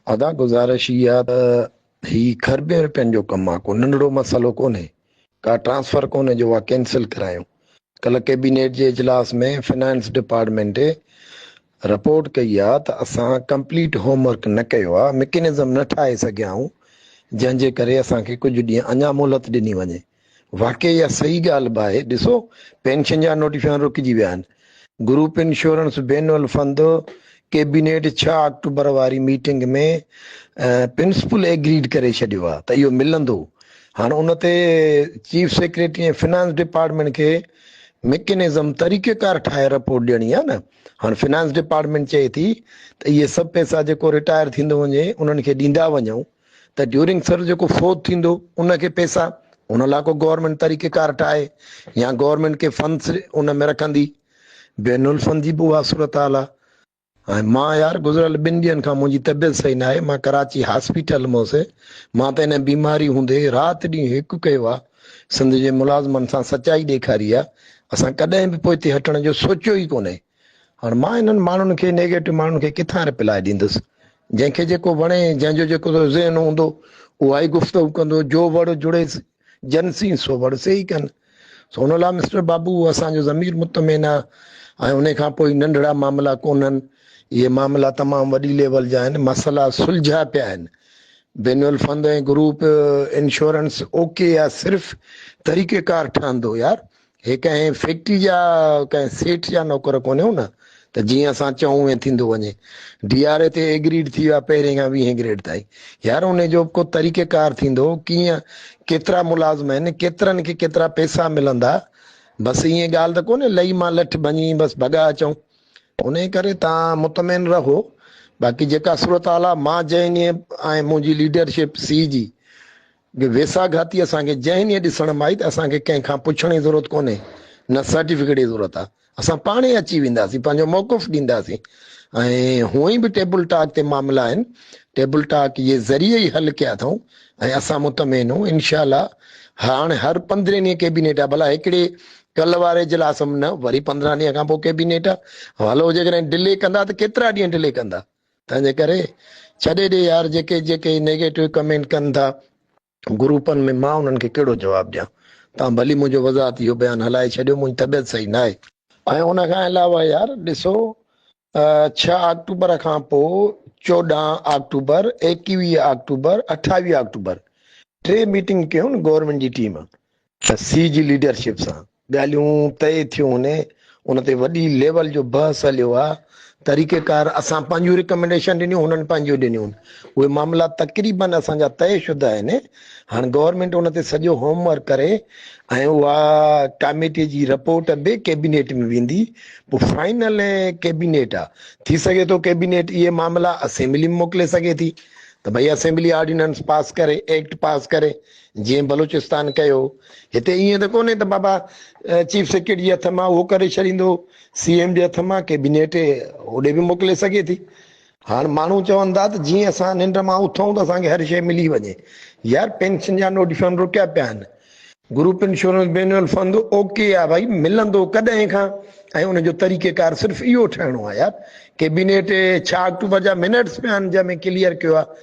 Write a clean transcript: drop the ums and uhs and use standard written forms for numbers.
अदा गुज़ारिश इहा त ही खरबे रुपयनि जो कमु आहे, को नंढड़ो मसइलो कोन्हे, का ट्रांसफर कोन्हे जो आहे कैंसिल करायूं। कल्ह कैबिनेट जे इजलास में फिनेंस डिपार्टमेंट रिपोर्ट कई आहे त असां कंप्लीट होमवर्क न कयो आहे, मैकेनिज़म न ठाहे सघिया आहियूं, जंहिंजे करे असांखे कुझु ॾींहं अञा मोहलत ॾिनी वञे। वाकई इहा सही ॻाल्हि बि आहे। ॾिसो, पेंशन जा नोटिफिकेशन रुकिजी विया आहिनि। ग्रुप इंश्योरेंस बेनुअल फंड कैबिनेट 6 अक्टूबर वारी मीटिंग में प्रिंसिपल एग्रीड करे छॾियो आहे त इहो मिलंदो। हाणे उन ते चीफ सेक्रेटरी ऐं फिनांस डिपार्टमेंट खे मैकेनिज़म तरीक़ेकार ठाहे रिपोर्ट ॾियणी आहे न। हाणे फिनांस डिपार्टमेंट चए थी त इहे सभु पैसा जेको रिटायर थींदो वञे उन्हनि खे ॾींदा वञूं, त ड्यूरिंग सर्विस जेको फोत थींदो उनखे पैसा उन लाइ को गवर्नमेंट तरीक़ेकार ठाहे, या गवर्नमेंट के फंड्स उन में रखंदी। बेनुल फंड जी बि उहा सूरत हाल आहे। ऐं मां यार गुज़िरियल 2 ॾींहंनि खां मुंहिंजी तबियत सही न आहे, मां कराची हॉस्पिटल में हुउसि। मां त हिन बीमारी हूंदे राति ॾींहुं हिकु कयो आहे, सिंध जे मुलाज़मनि सां सचाई ॾेखारी आहे। असां कॾहिं बि पोइ हिते हटण जो सोचियो ई कोन्हे। हाणे मां हिननि माण्हुनि खे, नेगेटिव माण्हुनि खे किथां रिप्लाई ॾींदुसि? जंहिंखे जेको वणे, जंहिंजो जेको ज़हन हूंदो उहा ई गुफ़्तगू कंदो। जो वड़ जुड़े जनसी सो वड़ से ई कनि। सो हुन लाइ मिस्टर बाबू असांजो ज़मीर मुतमिन आहे। ऐं उन खां पोइ नंढड़ा मामला कोन्हनि, इहे मामला तमामु वॾी लेवल जा आहिनि, मसइला सुलझा पिया आहिनि। बेनुअल फंड ऐं ग्रुप इंश्योरेंस ओके आहे, सिर्फ़ु तरीक़ेकार ठहंदो यार। हे कंहिं फैक्ट्री जा कंहिं सेठ जा नौकर कोन्हे न त जीअं असां चऊं ऐं थींदो वञे। DRA ते एग्रीड थी वियो आहे पहिरें खां 20 ग्रेड ताईं। यार उन जो को तरीक़ेकार थींदो, कीअं केतिरा मुलाज़िम आहिनि, केतिरनि खे केतिरा पैसा मिलंदा। बसि ईअं ॻाल्हि त कोन्हे लही मां लठ भञी बसि भॻा अचूं। उन करे तव्हां मुतमिन रहो। बाक़ी जेका सूरत हाल आहे, मां जंहिं ॾींहुं ऐं मुंहिंजी लीडरशिप सी जी वेसाघाती असांखे जंहिं ॾींहुं ॾिसण में आई त असांखे कंहिंखां पुछण जी ज़रूरत कोन्हे, न सर्टिफिकेट जी ज़रूरत आहे। असां पाण ई अची वेंदासीं, पंहिंजो मौक़ुफ़ ॾींदासीं। ऐं हूअं ई बि टेबल टॉक ते मामला आहिनि, टेबल टॉक जे ज़रिए ई हल कया अथऊं। ऐं असां मुतमिन आहियूं इनशाला। हाणे हर 15 ॾींहं कैबिनेट आहे, भला हिकिड़े कल्ह वारे इजलास में न, वरी 15 ॾींहं खां पोइ कैबिनेट आहे। हलो जेकॾहिं डिले कंदा त केतिरा ॾींहं डिले कंदा? तंहिंजे करे छॾे ॾे यार। जेके जेके नेगेटिव कमेंट कनि था ग्रुपनि में, मां उन्हनि खे कहिड़ो जवाबु ॾियां? तव्हां भली मुंहिंजो वज़ाहत इहो बयानु हलाए छॾियो, मुंहिंजी तबियत सही न आहे। ऐं उन खां अलावा यार ॾिसो, 6 अक्टूबर खां पोइ 14 अक्टूबर, 21 अक्टूबर, 28 अक्टूबर 3 मीटिंग कयूं न गवर्नमेंट जी टीम सी जी लीडरशिप सां। ॻाल्हियूं तय थियूं, उन ते वॾी लेवल जो बहस हलियो आहे। तरीक़ेकार असां पंहिंजूं रिकमेंडेशन ॾिनियूं, हुननि पंहिंजियूं ॾिनियूं। उहे मामला तक़रीबन असांजा तयशुदा आहिनि। हाणे गवर्नमेंट उन ते सॼो होमवर्क करे ऐं उहा कमेटी जी रिपोर्ट बि कैबिनेट में वेंदी। पोइ फाइनल कैबिनेट आहे। थी सघे थो कैबिनेट इहे मामला असेंबली में मोकिले सघे थी, त भई असेंबली ऑर्डिनेंस पास करे, एक्ट पास करे, जीअं बलूचिस्तान कयो। हिते ईअं त कोन्हे त बाबा चीफ सेक्रेटरी जे हथ मां उहो करे छॾींदो, CM जे हथ मां कैबिनेट होॾे बि मोकिले सघे थी। हाणे माण्हू चवनि था त जीअं असां निंड मां उथूं त असांखे हर शइ मिली वञे। यार पेंशन जा नोटिफिकेशन रुकिया पिया आहिनि। ग्रुप इंश्योरेंस बेनुअल फंड ओके आहे भाई, मिलंदो कॾहिं खां। ऐं उनजो तरीक़ेकार सिर्फ़ु इहो ठहिणो आहे यार। कैबिनेट 6 अक्टूबर जा मिनट्स पिया आहिनि जंहिंमें क्लियर कयो आहे